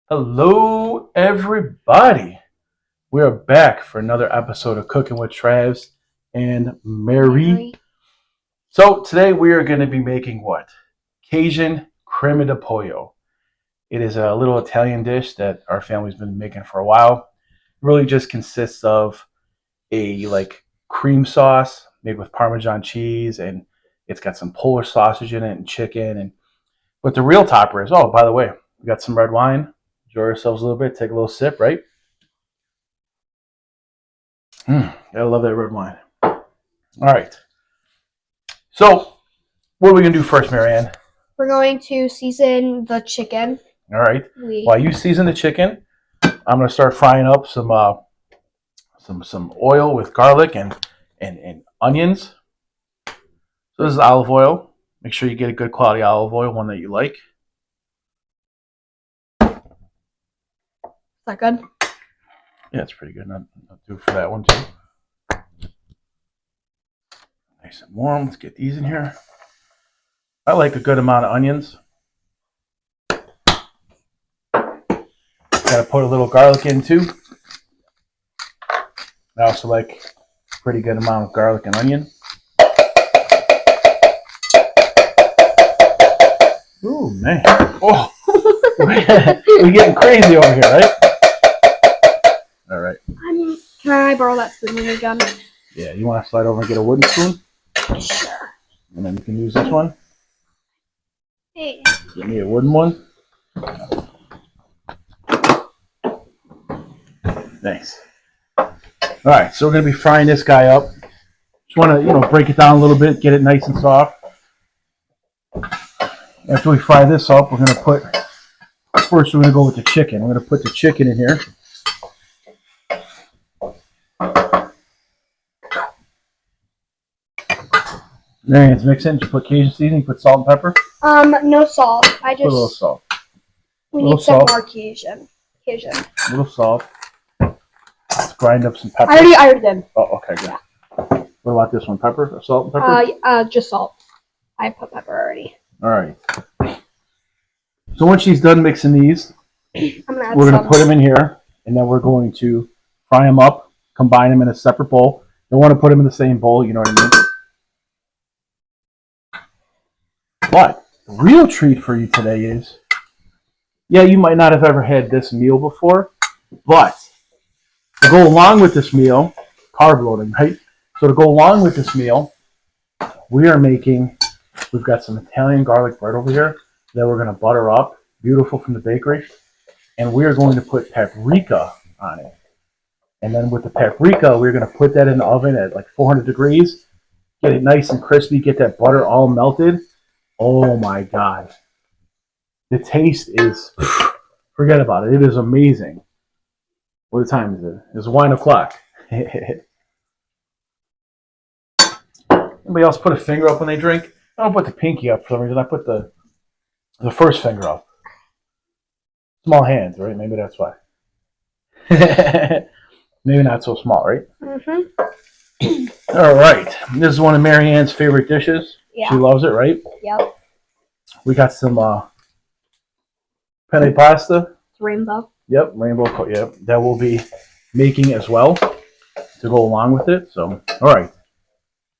Hello, everybody. We are back for another episode of Cooking with Travs and Mary. Mary. So, today we are going to be making what? Cajun Crème de Pollo. It is a little Italian dish that our family's been making for a while. It really just consists of a cream sauce made with Parmesan cheese, and it's got some Polish sausage in it and chicken. And but the real topper is, oh, by the way, we got some red wine. Enjoy ourselves a little bit, take a little sip, right? I love that red wine. All right. So, what are we going to do first, Marianne? We're going to season the chicken. All right. While you season the chicken, I'm going to start frying up some oil with garlic and onions. So this is olive oil. Make sure you get a good quality olive oil, one that you like. Is that good? Yeah, it's pretty good. I'll do it for that one too. Nice and warm. Let's get these in here. I like a good amount of onions. Gotta put a little garlic in too. I also like a pretty good amount of garlic and onion. Ooh, man. Oh, we're getting crazy over here, right? All right. Can I borrow that spoon when you're done? Yeah, you want to slide over and get a wooden spoon? Sure. And then you can use this one. Hey. Give me a wooden one. Nice. All right, so we're going to be frying this guy up. Just want to, break it down a little bit, get it nice and soft. After we fry this up, we're going to first we're going to go with the chicken. We're going to put the chicken in here. Marianne's mixing. You put Cajun seasoning, put salt and pepper? No salt. Put a little salt. We need some more Cajun. A little salt. Let's grind up some pepper. I already did. Oh, okay, good. Yeah. What about this one? Pepper? Salt and pepper? Just salt. I put pepper already. All right. So once she's done mixing these, we're going to put them in here, and then we're going to fry them up, combine them in a separate bowl. Don't want to put them in the same bowl, you know what I mean? But the real treat for you today is, yeah, you might not have ever had this meal before, but to go along with this meal, carb loading, right? So to go along with this meal, we've got some Italian garlic bread over here that we're going to butter up, beautiful from the bakery, and we're going to put paprika on it. And then with the paprika, we're going to put that in the oven at like 400 degrees, get it nice and crispy, get that butter all melted. Oh my God. The taste is, forget about it. It is amazing. What time is it? It's 1 o'clock. Anybody else put a finger up when they drink? I don't put the pinky up for some reason. I put the first finger up. Small hands, right? Maybe that's why. Maybe not so small, right? Mm-hmm. All right. This is one of Marianne's favorite dishes. Yeah. She loves it, right? Yep. We got some penne pasta. It's rainbow. Yep, rainbow. Yep, that we'll be making as well to go along with it. So, all right.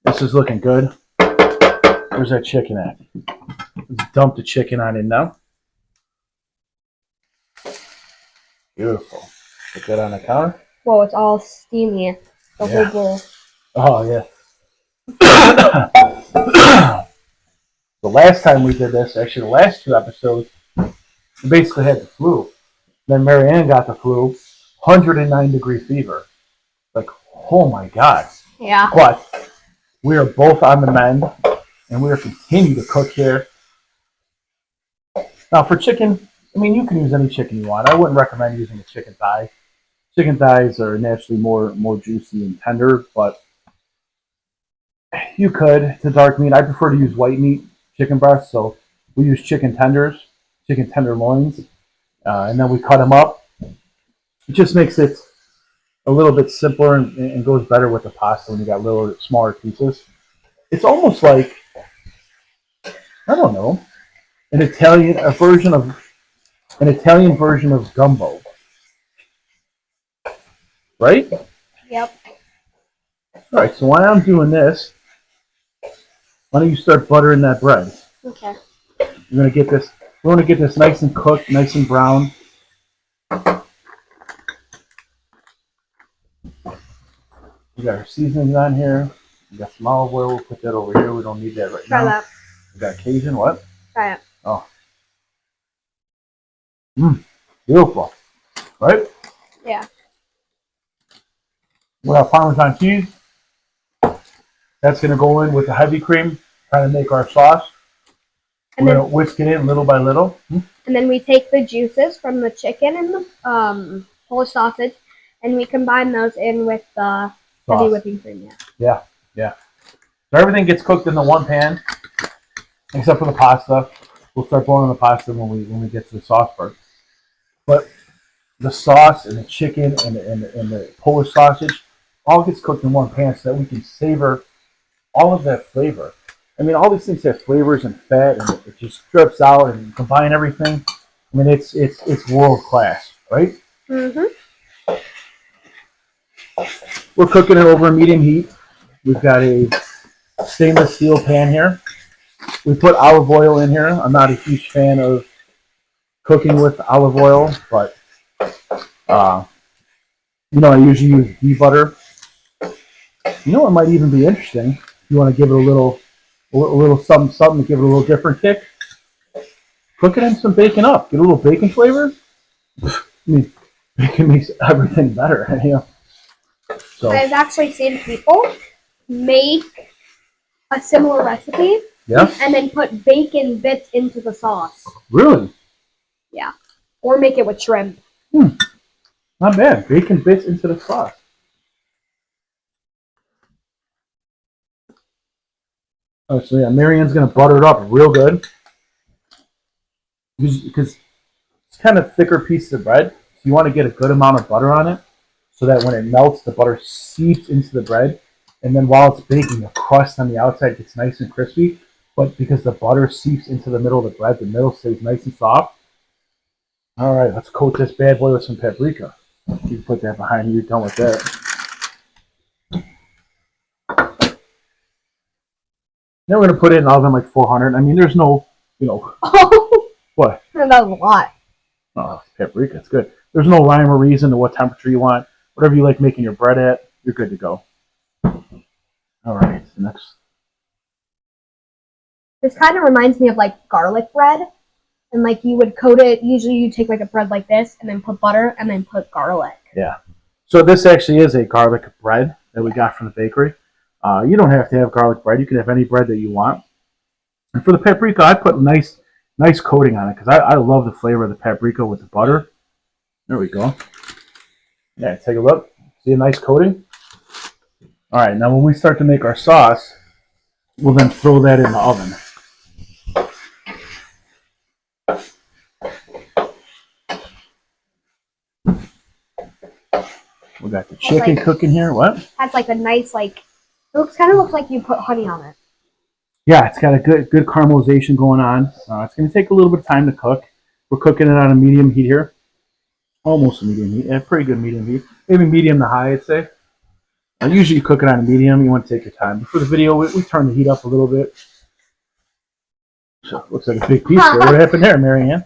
This is looking good. Where's that chicken at? Let's dump the chicken on in now. Beautiful. Put that on the counter. Whoa, it's all steamy. The whole bowl. Oh, yeah. The last time we did this, actually the last 2 episodes, we basically had the flu. Then Marianne got the flu, 109-degree fever. Like, oh my God. Yeah. But we are both on the mend, and we are continuing to cook here. Now, for chicken, I mean, you can use any chicken you want. I wouldn't recommend using a chicken thigh. Chicken thighs are naturally more juicy and tender, but you could. To dark meat, I prefer to use white meat chicken breasts, so we use chicken tenderloins, and then we cut them up. It just makes it a little bit simpler and goes better with the pasta when you got little smaller pieces. It's almost like, I don't know, a version of an Italian version of gumbo, right? Yep. All right, so while I'm doing this, why don't you start buttering that bread? Okay. We're gonna get this. We want to get this nice and cooked, nice and brown. We got our seasonings on here. We got some olive oil. We'll put that over here. We don't need that right Try now. that. We got Cajun. What? Try it. Oh, beautiful, right? Yeah. We have Parmesan cheese. That's gonna go in with the heavy cream. Trying to make our sauce. And We're then, gonna whisk it in little by little. and then we take the juices from the chicken and the Polish sausage, and we combine those in with the heavy Sauce. whipping cream. Yeah, yeah. So everything gets cooked in the one pan, except for the pasta. We'll start boiling the pasta when we get to the sauce part. But the sauce and the chicken and the Polish sausage all gets cooked in one pan so that we can savor all of that flavor. I mean, all these things have flavors and fat, and it just drips out and you combine everything. I mean, it's world class, right? Mhm. We're cooking it over a medium heat. We've got a stainless steel pan here. We put olive oil in here. I'm not a huge fan of cooking with olive oil, but uh, I usually use ghee butter. You know what might even be interesting? If you want to give it a little something, something to give it a little different kick. Cook it in some bacon up. Get a little bacon flavor. I mean, bacon makes everything better, So I've actually seen people make a similar recipe yeah, and then put bacon bits into the sauce. really, Yeah. Or make it with shrimp. not bad. Bacon bits into the sauce. Oh, so yeah, Marianne's gonna butter it up real good because it's kind of thicker piece of bread. So you want to get a good amount of butter on it so that when it melts, the butter seeps into the bread. And then while it's baking, the crust on the outside gets nice and crispy. But because the butter seeps into the middle of the bread, the middle stays nice and soft. All right, let's coat this bad boy with some paprika. You can put that behind you. You're done with that. Then we're going to put it in the oven like 400. I mean, there's no, Oh, what? that was a lot. Oh, paprika, it's good. There's no rhyme or reason to what temperature you want. Whatever you like making your bread at, you're good to go. All right, next. This kind of reminds me of like garlic bread. And like you would coat it, usually you take like a bread like this and then put butter and then put garlic. Yeah. So this actually is a garlic bread that we got from the bakery. You don't have to have garlic bread. You can have any bread that you want. And for the paprika, I put nice coating on it because I love the flavor of the paprika with the butter. There we go. Yeah, take a look. See a nice coating? All right, now when we start to make our sauce, we'll then throw that in the oven. We got the chicken cooking here. What? Has like a nice it kind of looks like you put honey on it. Yeah, it's got a good caramelization going on. It's going to take a little bit of time to cook. We're cooking it on a medium heat here. Almost a medium heat. Yeah, pretty good medium heat. Maybe medium to high, I'd say. Usually you cook it on a medium. You want to take your time. But for the video, we turn the heat up a little bit. So looks like a big piece there. What happened there, Marianne?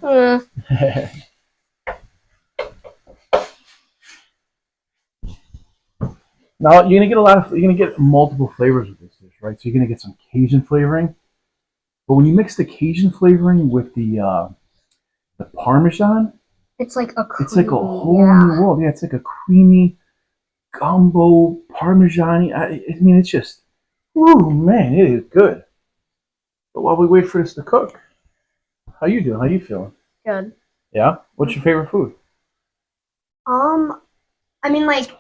Now you're gonna get multiple flavors with this dish, right? So you're gonna get some Cajun flavoring. But when you mix the Cajun flavoring with the Parmesan, It's like a creamy, it's like a whole new world. Yeah, it's like a creamy gumbo Parmesan. I mean, it's just, ooh, man, it is good. But while we wait for this to cook, how you doing? How you feeling? good. Yeah. What's your favorite food? I mean like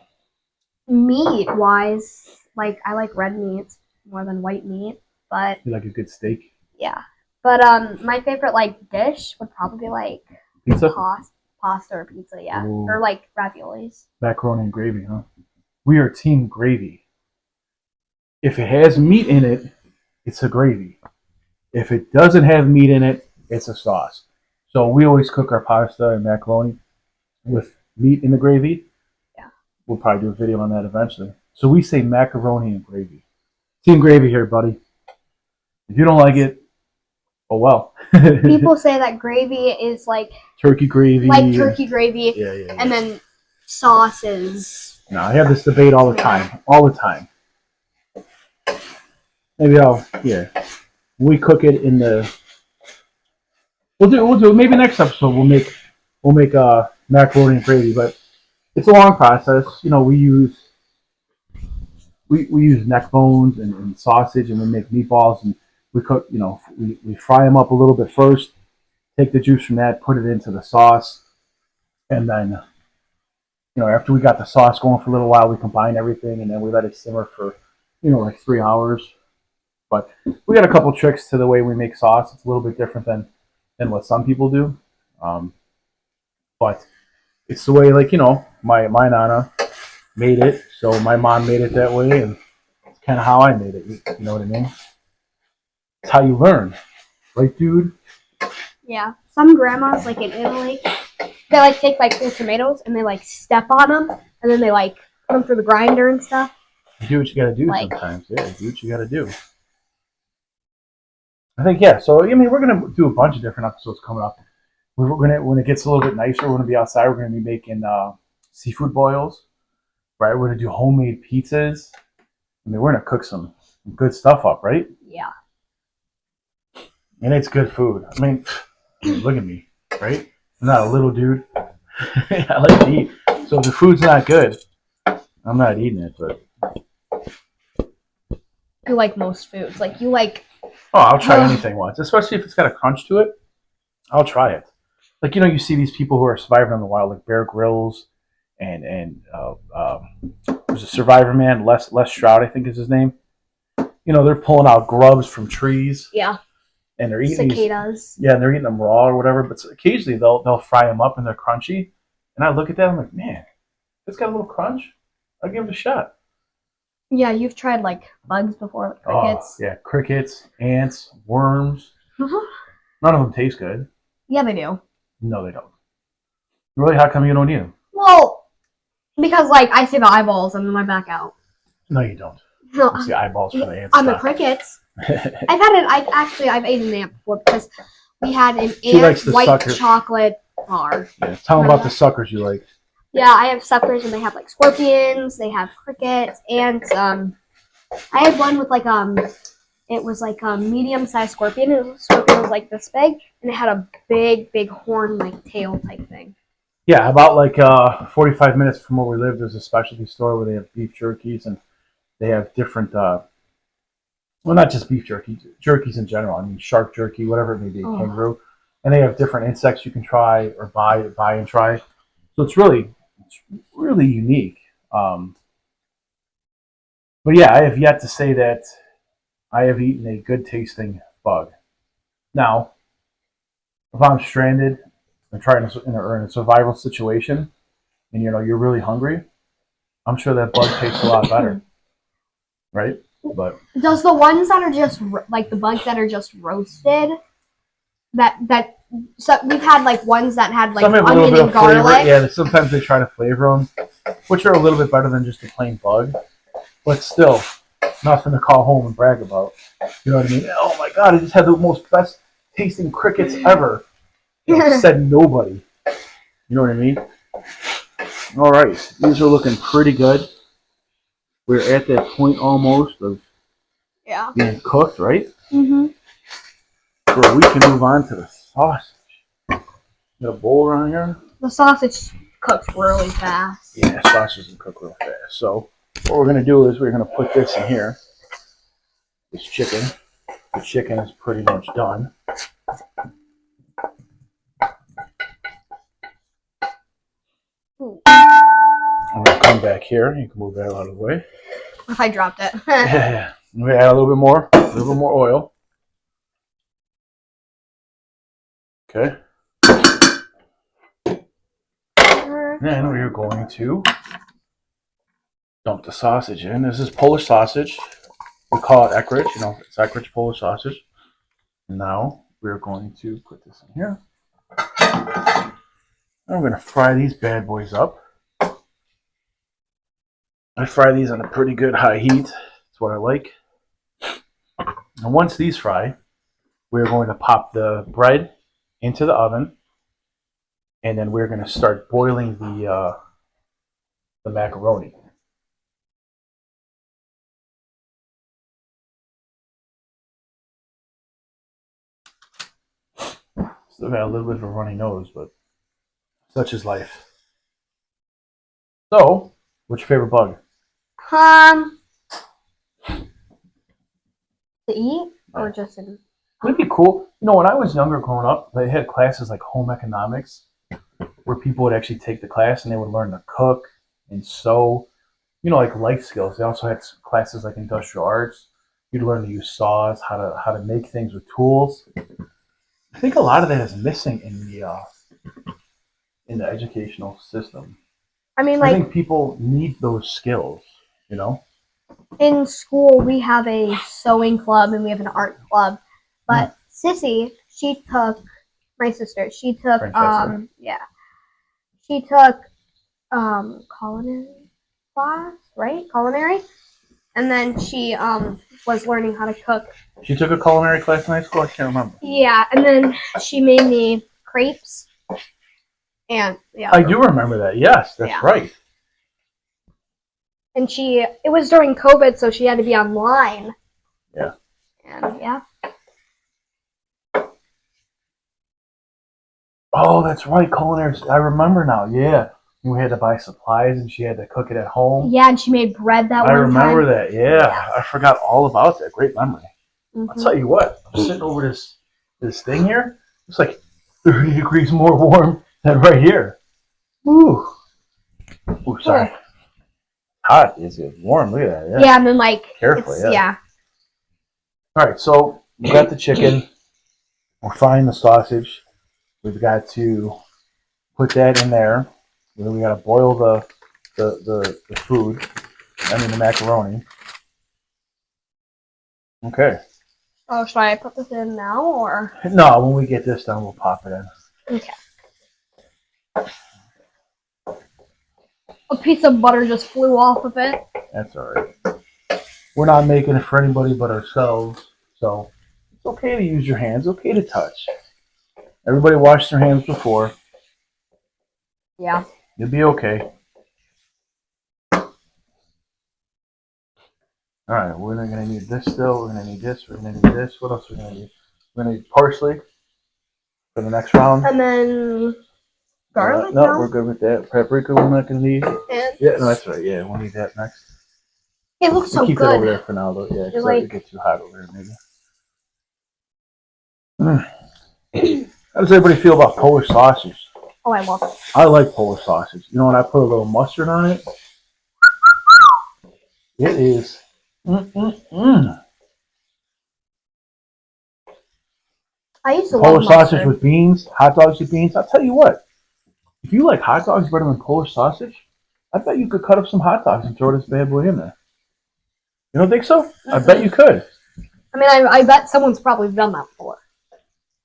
meat wise, like I like red meats more than white meat, but You like a good steak? yeah. But my favorite like dish would probably be like Pizza? pasta or pizza, yeah, Ooh. or like raviolis. Macaroni and gravy, huh? We are team gravy. If it has meat in it, it's a gravy. If it doesn't have meat in it, it's a sauce. So we always cook our pasta and macaroni with meat in the gravy. Yeah. We'll probably do a video on that eventually. So we say macaroni and gravy. Team gravy here, buddy. If you don't like it, oh well. People say that gravy is like turkey gravy. Yeah. And then sauce is. No, I have this debate all the time. All the time. Maybe we cook it in the. We'll do maybe next episode. We'll make macaroni and gravy, but it's a long process. You know, we use neck bones and sausage, and we make meatballs, and we cook. You know, we fry them up a little bit first. Take the juice from that, put it into the sauce, and then, you know, after we got the sauce going for a little while, we combine everything, and then we let it simmer for, you know, like 3 hours. But we got a couple tricks to the way we make sauce. It's a little bit different than what some people do, but it's the way, like, you know, my nana made it, so my mom made it that way, and it's kind of how I made it. You know what I mean? It's how you learn, right, dude? Yeah. Some grandmas, like in Italy, they like take like full tomatoes and they like step on them, and then they like put them through the grinder and stuff. You do what you gotta do sometimes. Yeah, do what you gotta do. I think, yeah. So I mean, we're gonna do a bunch of different episodes coming up. We're gonna, when it gets a little bit nicer, we're gonna be outside. We're gonna be making seafood boils, right? We're gonna do homemade pizzas. I mean, we're gonna cook some good stuff up, right? Yeah. And it's good food. I mean, look at me, right? I'm not a little dude. I like to eat. So if the food's not good, I'm not eating it. But you like most foods. Like you like. Oh, I'll try anything once, especially if it's got a crunch to it. I'll try it. Like, you know, you see these people who are surviving in the wild, like Bear Grylls and there's a Survivor man, Les Stroud, I think is his name. You know, they're pulling out grubs from trees. Yeah. And they're eating cicadas. And they're eating them raw or whatever. But occasionally they'll fry them up and they're crunchy. And I look at that, I'm like, man, it's got a little crunch. I'll give it a shot. Yeah, you've tried like bugs before, like crickets. Oh, yeah, crickets, ants, worms. None of them taste good. Yeah, they do. No, they don't. Really? How come you don't eat them? Well, because like I see the eyeballs and then I back out. No, you don't. No, you see eyeballs for the ants. On the crickets. I've eaten an ant before because we had an ant white suckers. Chocolate bar. Yeah, tell them about the suckers you like. Yeah, I have suckers and they have like scorpions, they have crickets, ants. I had one with like it was like a medium-sized scorpion. The scorpion was like this big, and it had a big horn like tail type thing. Yeah, about like 45 minutes from where we live, there's a specialty store where they have beef jerkies, and they have different, well, not just beef jerky, jerkies in general. I mean, shark jerky, whatever it may be, kangaroo, and they have different insects you can try or buy and try. So it's really unique. But yeah, I have yet to say that I have eaten a good tasting bug. Now, if I'm stranded and trying to in a survival situation, and you know you're really hungry, I'm sure that bug tastes a lot better, right? But does the ones that are just like the bugs that are just roasted, so we've had like ones that had like onion and garlic. Flavor. Yeah, sometimes they try to flavor them, which are a little bit better than just a plain bug, but still nothing to call home and brag about. You know what I mean? Oh my god, I just had the most best tasting crickets ever. Said nobody. You know what I mean? All right, these are looking pretty good. We're at that point almost of being cooked, right? Mm-hmm. Where we can move on to the sausage. Got a bowl around here? The sausage cooks really fast. Yeah, sausage doesn't cook real fast. So what we're going to do is we're going to put this in here. This chicken. The chicken is pretty much done. Ooh. I'm going to come back here. You can move that out of the way. If I dropped it. Yeah. We add a little bit more oil. Okay. And we're going to dump the sausage in. This is Polish sausage. We call it Eckrich. You know, it's Eckrich Polish sausage. Now we're going to put this in here. I'm going to fry these bad boys up. I fry these on a pretty good high heat. That's what I like. And once these fry, we're going to pop the bread into the oven, and then we're going to start boiling the macaroni. Still got a little bit of a runny nose, but such is life. So, what's your favorite bug? To eat or just in? It'd be cool. You know, when I was younger growing up, they had classes like home economics where people would actually take the class and they would learn to cook and sew, you know, like life skills. They also had classes like industrial arts. You'd learn to use saws, how to make things with tools. I think a lot of that is missing in the educational system. I mean, I like think people need those skills, you know? in school, we have a sewing club and we have an art club. But Sissy, my sister, she took Francesca. she took culinary class, right? Culinary, and then she was learning how to cook. She took a culinary class in high school? I can't remember. Yeah, and then she made me crepes. And yeah, I do remember that. Yes, that's right. And it was during COVID, so she had to be online. Yeah. And yeah. Oh, that's right, culinary. I remember now. Yeah, we had to buy supplies, and she had to cook it at home. Yeah, and she made bread that one time. I remember that. Yeah, I forgot all about that. Great memory. I'll tell you what. I'm sitting over this thing here. It's like 30 degrees more warm than right here. Ooh. Ooh, sorry. Hot. It's warm. Look at that. Yeah. Yeah, and then carefully. Yeah. All right. So we got the chicken. We're frying the sausage. We've got to put that in there. Then we got to boil the food. I mean the macaroni. Okay. Oh, should I put this in now or? No, when we get this done, we'll pop it in. Okay. A piece of butter just flew off of it. That's all right. We're not making it for anybody but ourselves, so it's okay to use your hands. Okay to touch. Everybody washed their hands before. Yeah. You'll be okay. All right, we're going to need this still. We're going to need this. We're going to need this. What else are we going to need? We're going to need parsley for the next round. And then garlic? No, we're good with that. Paprika we're not going to need. And yeah, no, that's right. Yeah, we'll need that next. It looks so keep good. Keep it over there for now, though. Yeah, it's starting to get too hot over there, maybe. How does everybody feel about Polish sausage? Oh, I love it. I like Polish sausage. You know, when I put a little mustard on it, it is. I used to Polish love sausage with beans, hot dogs with beans. I'll tell you what. If you like hot dogs better than Polish sausage, I bet you could cut up some hot dogs and throw this bad boy in there. You don't think so? Mm-hmm. I bet you could. I mean, I bet someone's probably done that before.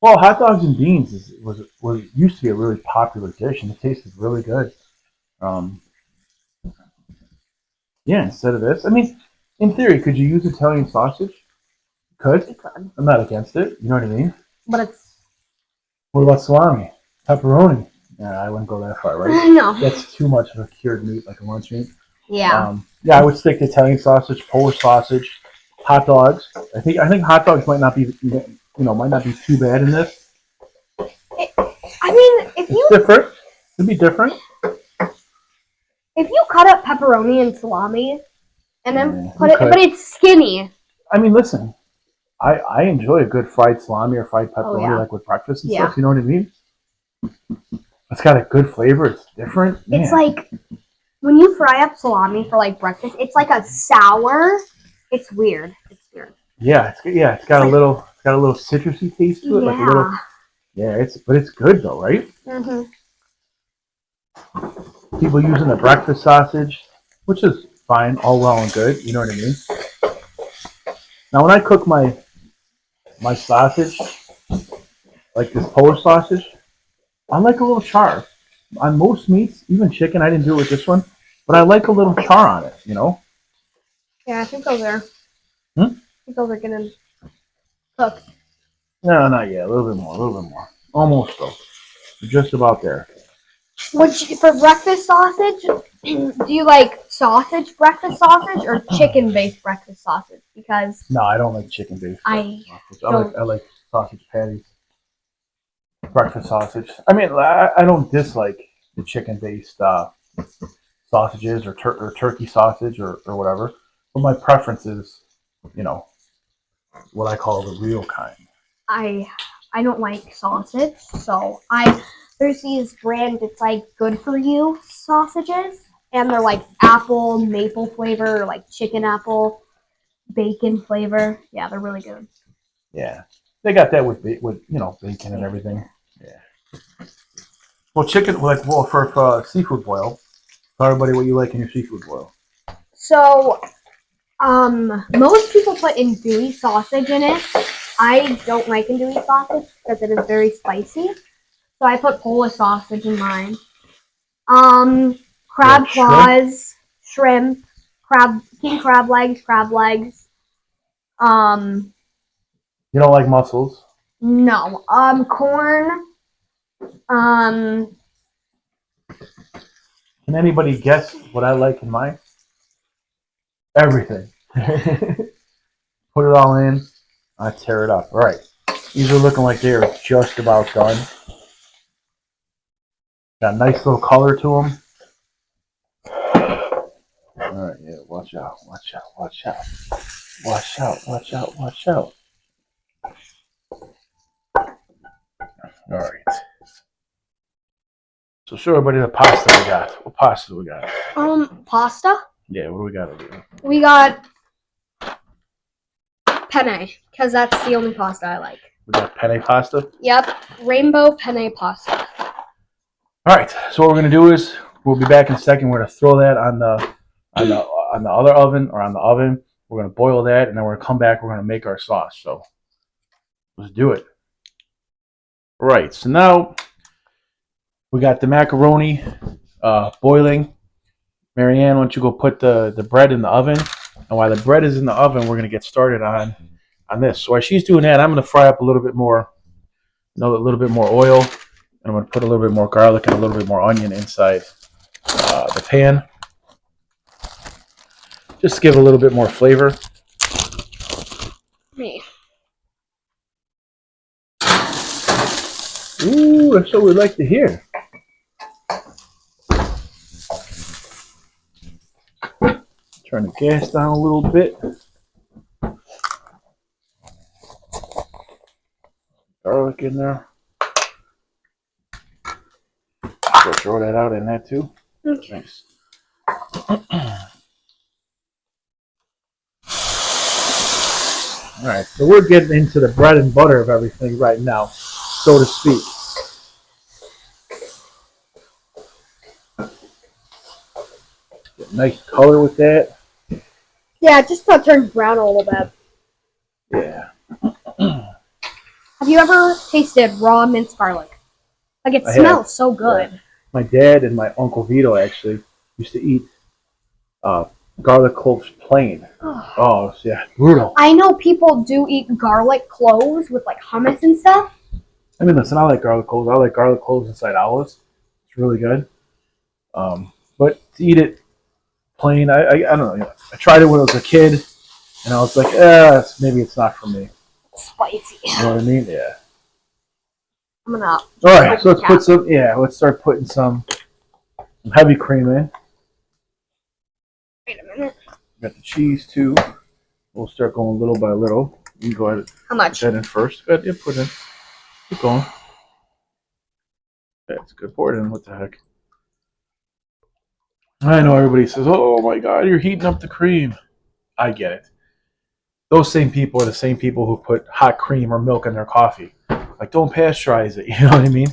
Well, hot dogs and beans used to be a really popular dish, and it tasted really good. Yeah, instead of this, I mean, in theory, could you use Italian sausage? Could. You could. I'm not against it. You know what I mean? But it's. What about salami? Pepperoni? Yeah, I wouldn't go that far, right? No. That's too much of a cured meat, like a lunch meat. Yeah. Yeah, I would stick to Italian sausage, Polish sausage, hot dogs. I think hot dogs might not be too bad in this. It's different. It'd be different. If you cut up pepperoni and salami, and then but it's skinny. I mean, listen, I enjoy a good fried salami or fried pepperoni, like with breakfast and stuff. You know what I mean? It's got a good flavor. It's different. Man. It's like when you fry up salami for like breakfast. It's like a sour. It's weird. It's weird. Yeah, it's got a little citrusy taste to it, like a little. Yeah, but it's good though, right? Mhm. People using the breakfast sausage, which is fine, all well and good. You know what I mean? Now, when I cook my sausage, like this Polish sausage, I like a little char. On most meats, even chicken, I didn't do it with this one, but I like a little char on it, you know? Yeah, I think those are. Hmm? I think those are gonna cook. No, not yet. A little bit more, a little bit more. Almost though. We're just about there. For breakfast sausage, do you like sausage breakfast sausage or chicken based breakfast sausage? Because No, I don't like chicken based I sausage. I like sausage patties. Breakfast sausage. I mean, I don't dislike the chicken based sausages or turkey sausage or whatever. But my preference is, you know, what I call the real kind. I don't like sausage, so there's these brand it's like good for you sausages, and they're like apple maple flavor, or like chicken apple bacon flavor. Yeah, they're really good. Yeah, they got that with you know bacon and everything. Yeah. Well, chicken for seafood boil. Tell everybody what you like in your seafood boil. So, most people put andouille sausage in it. I don't like andouille sausage because it is very spicy. So I put Polish sausage in mine. Crab claws, shrimp, king crab legs. Um, You don't like mussels. no. Corn. Um, Can anybody guess what I like in mine? Everything. Put it all in. I tear it up. All right. These are looking like they are just about done. Got a nice little color to them. All right, yeah. Watch out! Watch out! Watch out! Watch out! Watch out! Watch out! All right. So show everybody the pasta we got. What pasta we got? pasta. Yeah. What do we got over here? We got penne because that's the only pasta I like. We got penne pasta. Yep, rainbow penne pasta. All right. So what we're gonna do is we'll be back in a second. We're gonna throw that on the other oven or on the oven. We're gonna boil that, and then we're gonna come back. We're gonna make our sauce. So let's do it. Right. So now we got the macaroni boiling. Marianne, why don't you go put the bread in the oven? And while the bread is in the oven, we're gonna get started on this. So while she's doing that, I'm gonna fry up a little bit more, a little bit more oil, and I'm gonna put a little bit more garlic and a little bit more onion inside the pan, just to give a little bit more flavor. Me. Ooh, that's what we like to hear. Turn the gas down a little bit. Garlic in there. So throw that out in that too. Okay. Nice. All right, so we're getting into the bread and butter of everything right now, so to speak. Get nice color with that. Yeah, just so it turns brown a little bit. Yeah. Have you ever tasted raw minced garlic? Like it smells so good. Yeah. My dad and my Uncle Vito actually used to eat garlic cloves plain. Oh, yeah, brutal. I know people do eat garlic cloves with like hummus and stuff. I mean, listen, I like garlic cloves. I like garlic cloves inside olives. It's really good. But to eat it plain, I don't know. I tried it when I was a kid, and I was like, maybe it's not for me. Spicy. You know what I mean? Yeah. I'm gonna. All right, so let's put some. Yeah, let's start putting some heavy cream in. Wait a minute. Got the cheese too. We'll start going little by little. You can go ahead. How much? Put that in first. Go ahead, yeah, put it in. Keep going. That's good. Pour it in. What the heck? I know everybody says, "Oh my God, you're heating up the cream." I get it. Those same people are the same people who put hot cream or milk in their coffee. Like, don't pasteurize it. You know what I mean?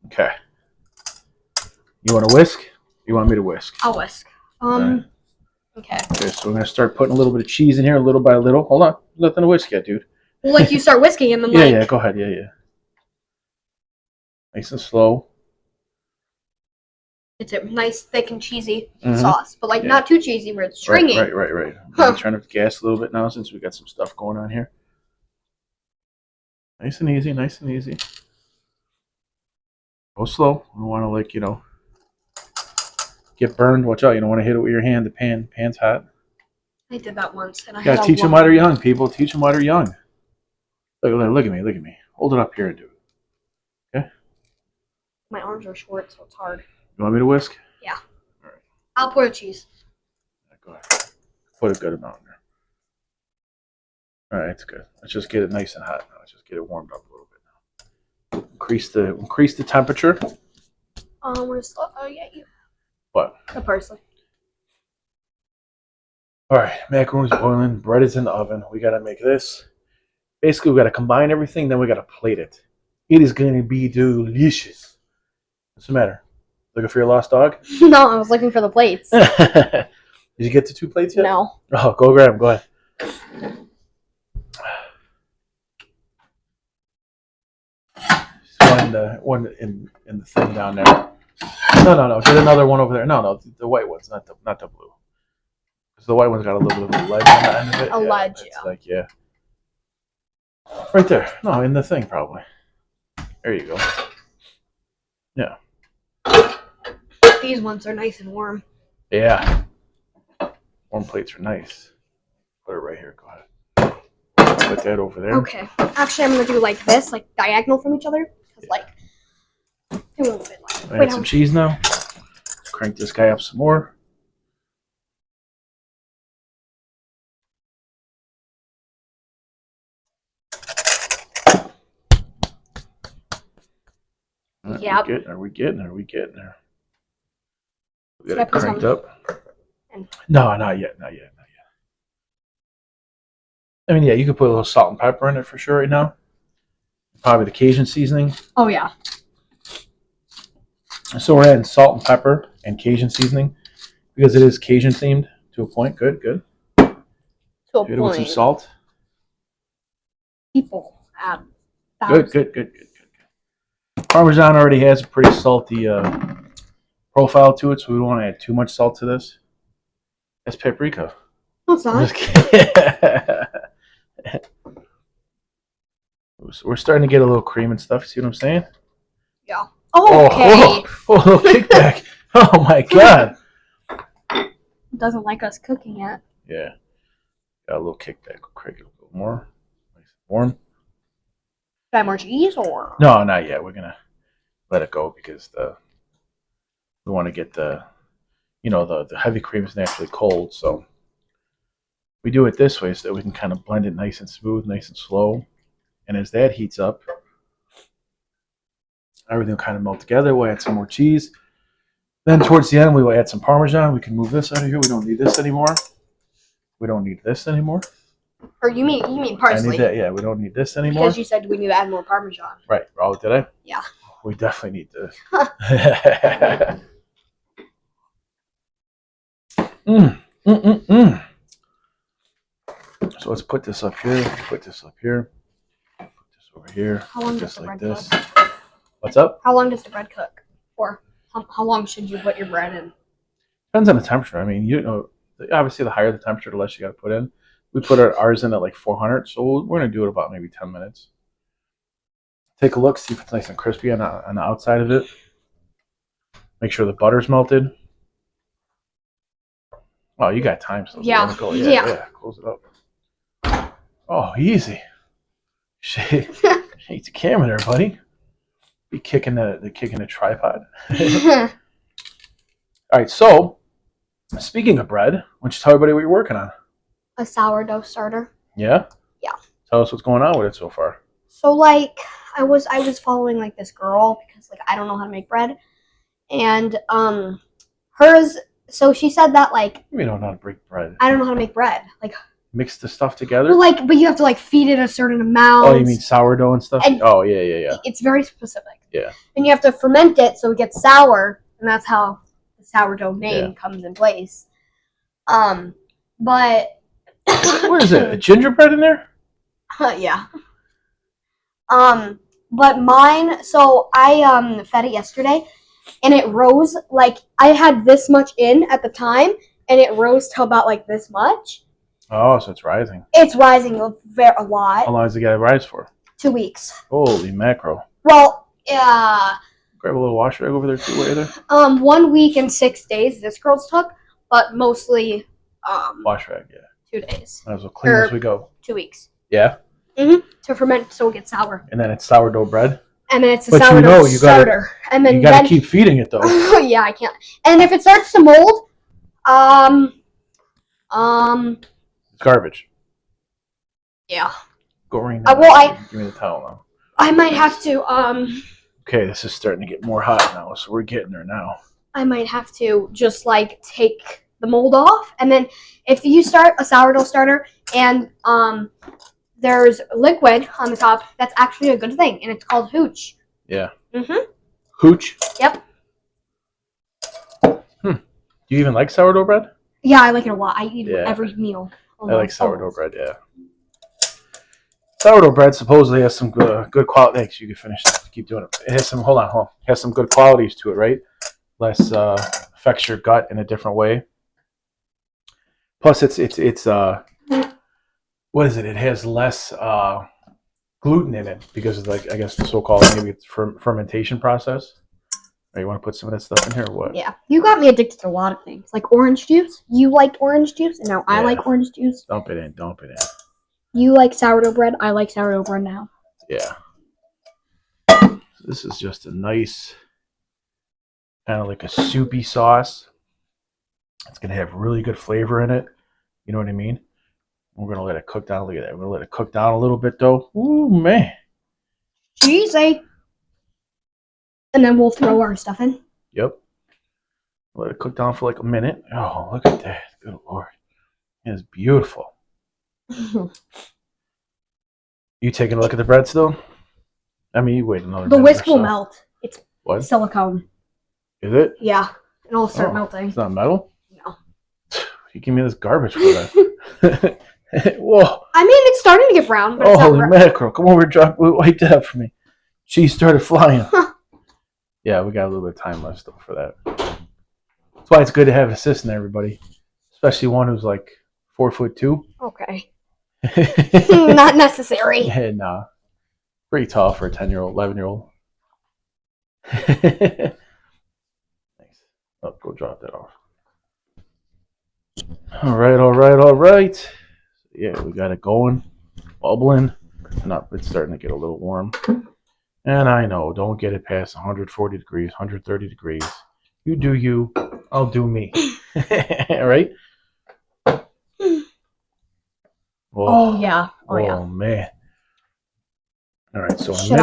Okay. You want to whisk? You want me to whisk? I'll whisk. Right. Okay. Okay, so we're gonna start putting a little bit of cheese in here, little by little. Hold on, nothing to whisk yet, dude. Well, like you start whisking and then Yeah, go ahead. Yeah. Nice and slow. It's a nice, thick, and cheesy Mhm. sauce, but like Yeah. not too cheesy where it's stringy. Right. I'm gonna turn up the gas a little bit now since we got some stuff going on here. Nice and easy. Go slow. You don't want to get burned. Watch out. You don't want to hit it with your hand. The pan's hot. I did that once, and I You gotta had teach them while they're young, people. Teach them while they're young. Look at me. Hold it up here and do it. Okay? My arms are short, so it's hard. You want me to whisk? Yeah. All right. I'll pour the cheese. Go ahead. Put a good amount in there. All right, it's good. Let's just get it nice and hot now. Let's just get it warmed up a little bit now. Increase the temperature. You. What? The parsley. All right, macaroons boiling. Bread is in the oven. We gotta make this. Basically, we gotta combine everything. Then we gotta plate it. It is gonna be delicious. What's the matter? Looking for your lost dog? No, I was looking for the plates. Did you get the 2 plates yet? No. Oh, go grab them. Go ahead. One in the thing down there. No. Get another one over there. No. The white ones, not the blue. Because the white one's got a little bit of a ledge on the end of it. A ledge, it's like, yeah. Right there. No, in the thing probably. There you go. Yeah. These ones are nice and warm. Yeah. Warm plates are nice. Put it right here. Go ahead. Put that over there. Okay. Actually, I'm gonna do like this, like diagonal from each other, because like it won't fit like. Add some cheese now. Crank this guy up some more. Yep. Are we getting there? We got Should I it put cranked some- up. No, not yet. I mean, yeah, you could put a little salt and pepper in it for sure right now. Probably the Cajun seasoning. Oh yeah. So we're adding salt and pepper and Cajun seasoning because it is Cajun themed to a point. Good. To a Hit it with some point. salt. People add. Good. Parmesan already has a pretty salty profile to it, so we don't want to add too much salt to this. That's paprika. No, it's I'm not. just kidding. We're starting to get a little cream and stuff. See what I'm saying? Yeah. Oh, okay. Oh, a little kickback. Oh my god. Doesn't like us cooking it. Yeah. Got a little kickback. We'll crank it a little more. Nice and warm. Should I add more cheese or? No, not yet. We're gonna let it go because we want to get the heavy cream is naturally cold, so we do it this way so that we can kind of blend it nice and smooth, nice and slow. And as that heats up, everything will kind of melt together. We'll add some more cheese. Then towards the end, we will add some Parmesan. We can move this out of here. We don't need this anymore. Or you mean I parsley? need that. Yeah, we don't need this anymore. Because you said we need to add more Parmesan. Right. Oh, did I? Yeah. We definitely need this. So let's put this up here. Put this over here. How long Just does the like bread this. cook? What's up? How long does the bread cook? Or how long should you put your bread in? Depends on the temperature. I mean, obviously the higher the temperature, the less you got to put in. We put ours in at like 400, so we're going to do it about maybe 10 minutes. Take a look, see if it's nice and crispy on the outside of it. Make sure the butter's melted. Oh, you got time. So Yeah. go. Yeah. Close it up. Oh, easy. Shake the camera there, buddy. Be kicking the tripod. All right, so speaking of bread, why don't you tell everybody what you're working on? A sourdough starter. Yeah? Yeah. Tell us what's going on with it so far. So like I was following like this girl because like I don't know how to make bread. And hers, so she said that like We don't know how to break bread. I don't know how to make bread. Like Mix the stuff together? well, like but you have to like feed it a certain amount. Oh, you mean sourdough and stuff? And- Oh, yeah. It's very specific. Yeah. And you have to ferment it so it gets sour, and that's how the sourdough name comes in place. But What is it? A gingerbread in there? yeah. But mine, so I fed it yesterday, and it rose, like, I had this much in at the time, and it rose to about, like, this much. Oh, so it's rising. It's rising a lot. How long does it gotta rise for? 2 weeks. Holy mackerel. Well, Grab a little wash rag over there too, while you're there. 1 week and 6 days this girl's took, but mostly, Wash rag, yeah. 2 days. Might as well clean as we go. 2 weeks. Yeah? To ferment so it gets sour. And then it's sourdough bread? And then it's a But sourdough you starter. And then you gotta keep feeding it, though. yeah, I can't. And if it starts to mold, It's garbage. yeah. Go ring Well, give me the towel now. I might have to, Okay, this is starting to get more hot now, so we're getting there now. I might have to just, like, take the mold off. And then if you start a sourdough starter and, there's liquid on the top, that's actually a good thing, and it's called hooch. Yeah. Mm-hmm. Hooch? Yep. Do you even like sourdough bread? Yeah, I like it a lot. I eat it Yeah. every meal. I like sourdough bread, yeah. Sourdough bread supposedly has some good quality. Thanks, you can finish that. Keep doing it. It has some, hold on. It has some good qualities to it, right? Less affects your gut in a different way. Plus, it's what is it? It has less gluten in it because of, like, I guess the so-called maybe it's fermentation process. Or you want to put some of that stuff in here or what? Yeah, you got me addicted to a lot of things, like orange juice. You liked orange juice, and now I like orange juice. Dump it in. You like sourdough bread. I like sourdough bread now. Yeah. So this is just a nice, kind of like a soupy sauce. It's going to have really good flavor in it. You know what I mean? We're going to let it cook down. Look at that. We're going to let it cook down a little bit, though. Ooh, man. Cheesy. And then we'll throw our stuff in. Yep. Let it cook down for like a minute. Oh, look at that. Good Lord. It's beautiful. You taking a look at the bread still? I mean, you wait another The minute whisk or will so. melt. It's What? silicone. Is it? Yeah. It'll start melting. It's not metal? No. You give me this garbage for that. Whoa. I mean, it's starting to get brown, but it's not Holy brown. mackerel. Come over, wipe that up for me. Cheese started flying. Yeah, we got a little bit of time left still for that. That's why it's good to have an assistant, everybody. Especially one who's like 4'2". Okay. Not necessary. Yeah, nah. Pretty tall for a 10-year-old, 11-year-old. Thanks. Oh, go drop that off. All right. Yeah, we got it going, bubbling. It's starting to get a little warm. And I know, don't get it past 140 degrees, 130 degrees. You do you, I'll do me. All right? Oh, yeah. Oh, man. All right, so Should in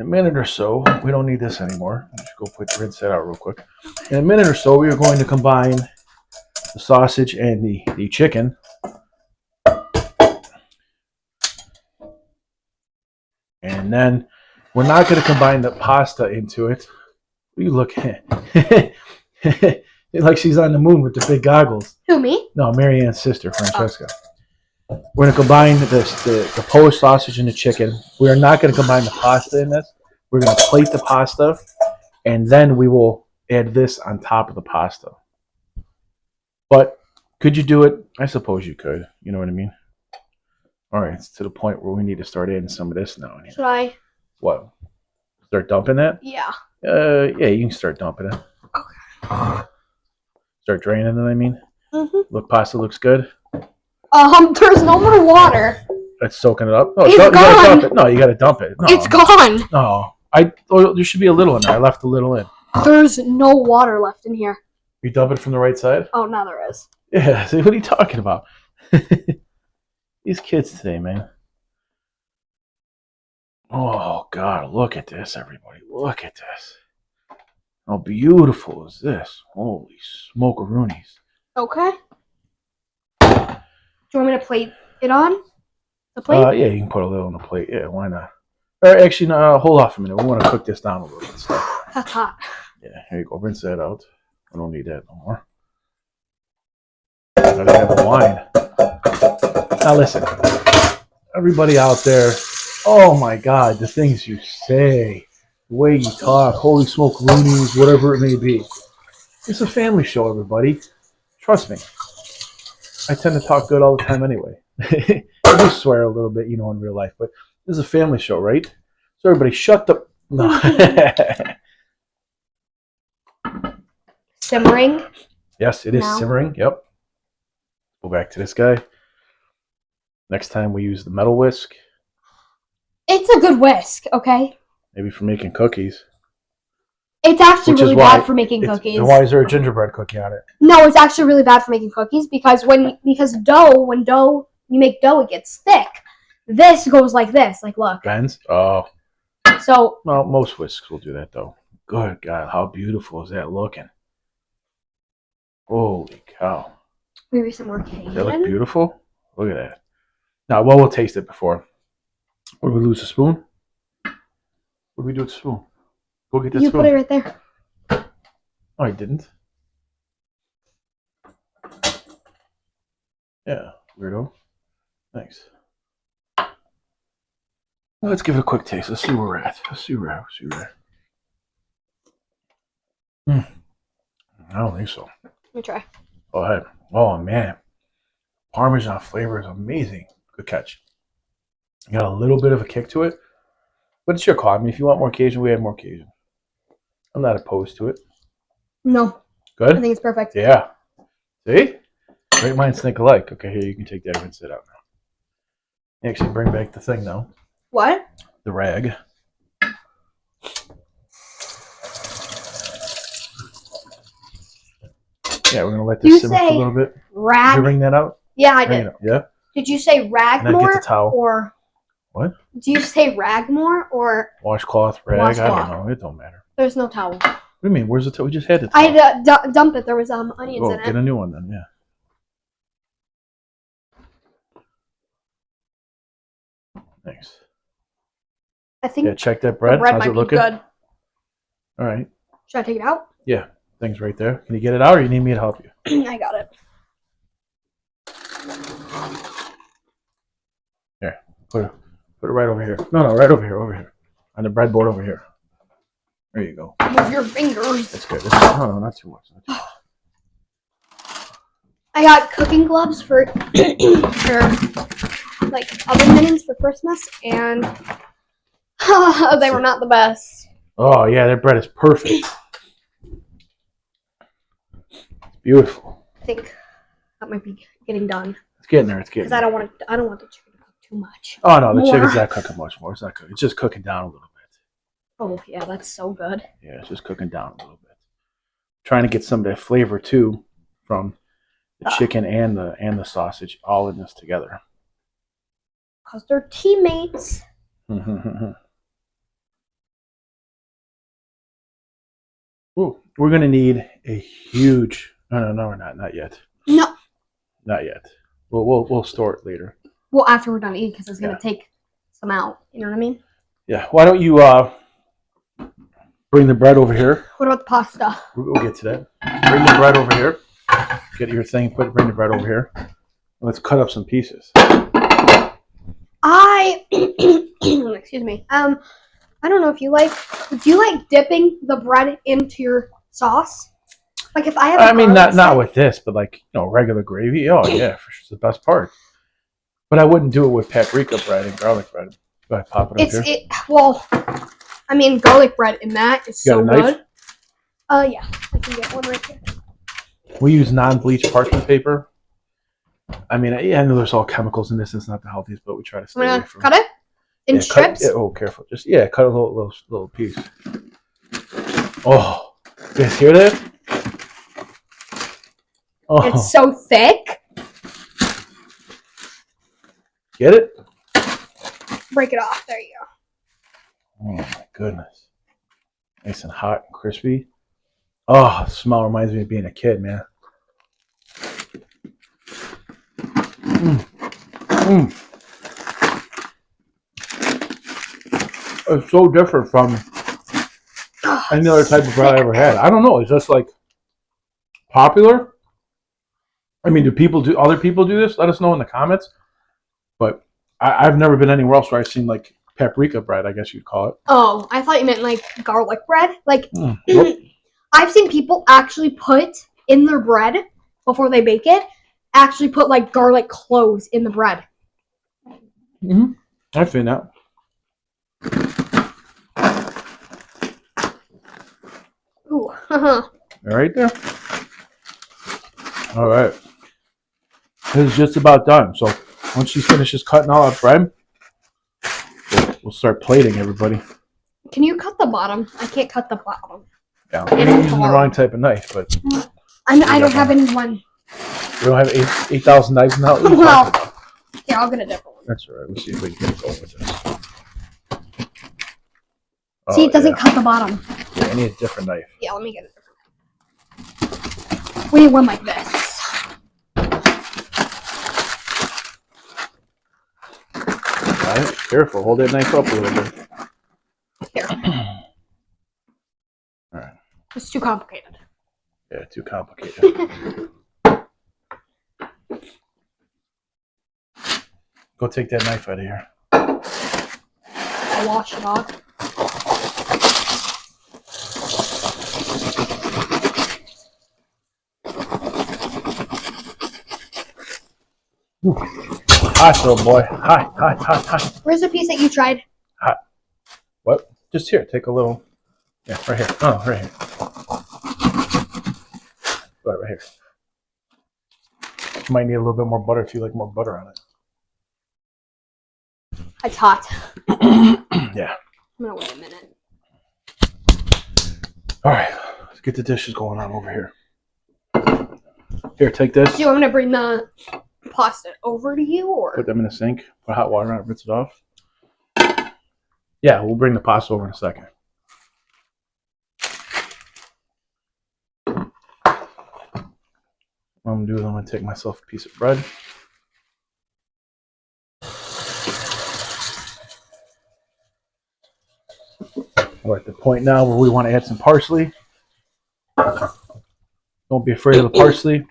a minute or so, we don't need this anymore. Let's go rinse that out real quick. In a minute or so, we are going to combine the sausage and the chicken. And then we're not going to combine the pasta into it. What are you looking at? Like she's on the moon with the big goggles. Who, me? No, Mary Ann's sister, Francesca. We're going to combine the Polish sausage and the chicken. We are not going to combine the pasta in this. We're going to plate the pasta, and then we will add this on top of the pasta. But could you do it? I suppose you could. You know what I mean? All right, it's to the point where we need to start adding some of this now. Should I? What? Start dumping that? Yeah. Yeah, you can start dumping it. Okay. Start draining it, I mean. Mm-hmm. Look, pasta looks good. There's no more water. It's soaking it up. No, It's you gotta gone. dump it. No, you gotta dump it. No, It's gone. No, there should be a little in there. I left a little in. There's no water left in here. You dump it from the right side? Oh, now there is. Yeah, see, what are you talking about? These kids today, man. Oh, God, look at this, everybody. Look at this. How beautiful is this? Holy smokeroonies. Okay. Do you want me to plate it on? The plate? Yeah, you can put a little on the plate. Yeah, why not? Or actually, no, hold off a minute. We want to cook this down a little bit. So. That's hot. Yeah, here you go. Rinse that out. I don't need that no more. Gotta have a wine. Now listen, everybody out there, Oh my God, the things you say, the way you talk, holy smoke loonies, whatever it may be. It's a family show, everybody. Trust me. I tend to talk good all the time anyway. I do swear a little bit, in real life, but this is a family show, right? So everybody shut the... No. Simmering. Yes, it is now. simmering. Yep. Go back to this guy. Next time we use the metal whisk. It's a good whisk, okay? Maybe for making cookies. It's actually really bad for making cookies. Then why is there a gingerbread cookie on it? No, it's actually really bad for making cookies because when you make dough, it gets thick. This goes like this. Like, look. Bends? Oh. So. Well, most whisks will do that, though. Good God, how beautiful is that looking? Holy cow. Maybe some more Cajun. Does that look beautiful? Look at that. Now, well, we'll taste it before. What, did we lose a spoon? What did we do with the spoon? Go get that You spoon. put it right there. Oh, I didn't. Yeah, weirdo. Thanks. Well, let's give it a quick taste. Let's see where we're at. Let's see where we're at. I don't think so. Let me try. Go ahead. Oh, man. Parmesan flavor is amazing. Good catch. Got a little bit of a kick to it, but it's your call. I mean, if you want more Cajun, we have more Cajun. I'm not opposed to it. No. Good? I think it's perfect. Yeah. See? Great minds think alike. Okay, here, you can take that and sit out now. Actually, bring back the thing, though. What? The rag. Yeah, we're going to let this simmer for a little bit. Rag? Did you bring that out? Yeah, I did. Yeah? Did you say rag And then more? get the towel. Or what? Do you say rag more or washcloth, rag? Washcloth. I don't know. It don't matter. There's no towel. What do you mean? Where's the towel? We just had the towel. I had to dump it. There was onions in it. Get a new one then, yeah. Thanks. I think check that bread. the bread How's might it looking? be good. All right. Should I take it out? Yeah, thing's right there. Can you get it out, or you need me to help you? I got it. Here, put it right over here. No, right over here, on the breadboard over here. There you go. Move your fingers. That's good. No, not too much. I got cooking gloves for like oven mittens for Christmas, and they were not the best. Oh yeah, that bread is perfect. It's beautiful. I think that might be getting done. It's getting there. Because I don't want the chicken to cook too much. Oh no, the chicken's not cooking much more. It's not cooking. It's just cooking down a little bit. Oh yeah, that's so good. Yeah, it's just cooking down a little bit. Trying to get some of that flavor too from the chicken and the sausage all in this together. Because they're teammates. Ooh, we're gonna need a huge. No, we're not. Not yet. No. Not yet. We'll store it later. Well, after we're done eating, because it's gonna take some out. You know what I mean? Yeah. Why don't you bring the bread over here? What about the pasta? We'll get to that. Bring the bread over here. Get your thing. Bring the bread over here. Let's cut up some pieces. Excuse me. I don't know if you like. Do you like dipping the bread into your sauce? Like if I have. I mean, not with this, but like regular gravy. Oh yeah, for sure, it's the best part. But I wouldn't do it with paprika bread and garlic bread. Go ahead, pop it up here. Well, I mean, garlic bread in that is so good. Yeah, I can get one right here. We use non-bleached parchment paper. I mean, I know there's all chemicals in this. It's not the healthiest, but we try to stay away from. Cut it in strips. Careful. Just cut a little piece. Oh, you guys hear that? Oh, it's so thick. Get it? Break it off. There you go. Oh my goodness. Nice and hot and crispy. Oh, the smell reminds me of being a kid, man. It's so different from any other type of bread I ever had. I don't know. It's just like popular. I mean, other people do this? Let us know in the comments. But I've never been anywhere else where I've seen like paprika bread, I guess you'd call it. Oh, I thought you meant like garlic bread. Like, Nope. I've seen people actually put in their bread before they bake it, actually put like garlic cloves in the bread. Mm-hmm. I've seen that. Ooh. Right there. All right. This is just about done. So once she finishes cutting all that bread, we'll start plating, everybody. Can you cut the bottom? I can't cut the bottom. Yeah, I'm using the wrong type of knife, but I don't have anyone. we don't have 8,000 knives now. Well, yeah, I'll get a different one. That's all right. We'll see if we can get going with this. See, it doesn't cut the bottom. Yeah, I need a different knife. Yeah, let me get a different knife. We need one like this. Got it? Careful. Hold that knife up a little bit. Here. All right. It's too complicated. Yeah, too complicated. Go take that knife out of here. I'll wash it off. Ooh. Hot, little boy. Hot. Where's the piece that you tried? Hot. What? Just here. Take a little. Yeah, right here. Oh, right here. Right here. You might need a little bit more butter if you like more butter on it. It's hot. Yeah. I'm gonna wait a minute. All right. Let's get the dishes going on over here. Here, take this. Do you want me to bring the pasta over to you, or? Put them in the sink. Put hot water on it. Rinse it off. Yeah, we'll bring the pasta over in a second. What I'm going to do is I'm going to take myself a piece of bread. We're at the point now where we want to add some parsley. Don't be afraid of the parsley.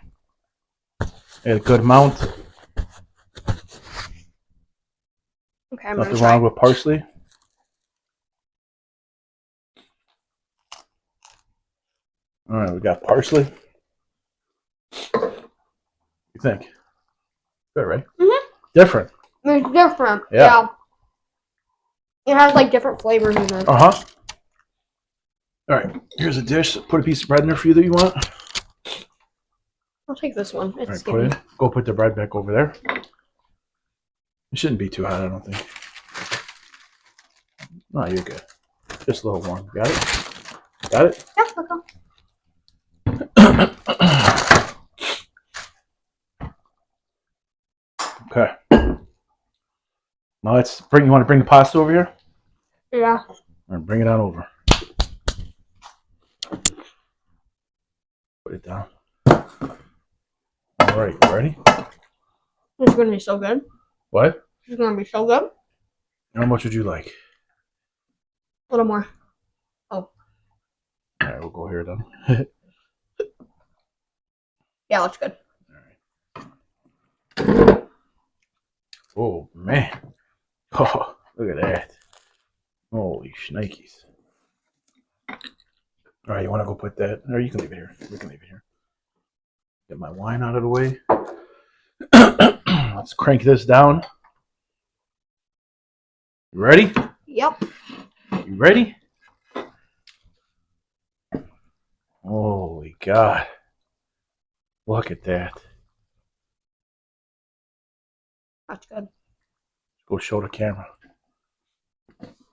Add a good amount. Okay, I'm Nothing wrong with parsley. All right, we got parsley. What do you think? Good, right? Mm-hmm. Different. It's different. Yeah. It has like different flavors in it. Uh-huh. All right, here's a dish. Put a piece of bread in there for you that you want. I'll take this one. It's All right, skinny. put it. Go put the bread back over there. It shouldn't be too hot, I don't think. No, you're good. Just a little warm. Got it? Got it? Yeah, let's go. Okay. Now let's bring. You want to bring the pasta over here? Yeah. All right, bring it on over. Put it down. All right, you ready? It's gonna be so good. What? It's gonna be so good. How much would you like? A little more. Oh. All right, we'll go here then. Yeah, that's good. Oh man! Oh, look at that! Holy shnikes! All right, you want to go put that? Or you can leave it here. We can leave it here. Get my wine out of the way. Let's crank this down. You ready? Yep. You ready? Holy God! Look at that! That's good. Go show the camera.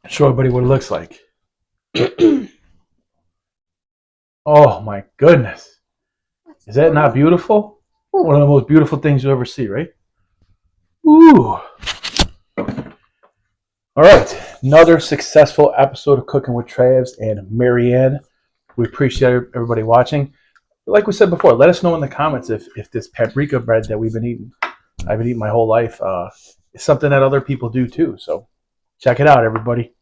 Show everybody what it looks like. Oh my goodness. Is that not beautiful? One of the most beautiful things you'll ever see, right? Ooh. All right. Another successful episode of Cooking with Travs and Marianne. We appreciate everybody watching. Like we said before, let us know in the comments if this paprika bread that I've been eating my whole life, is something that other people do too. So check it out, everybody.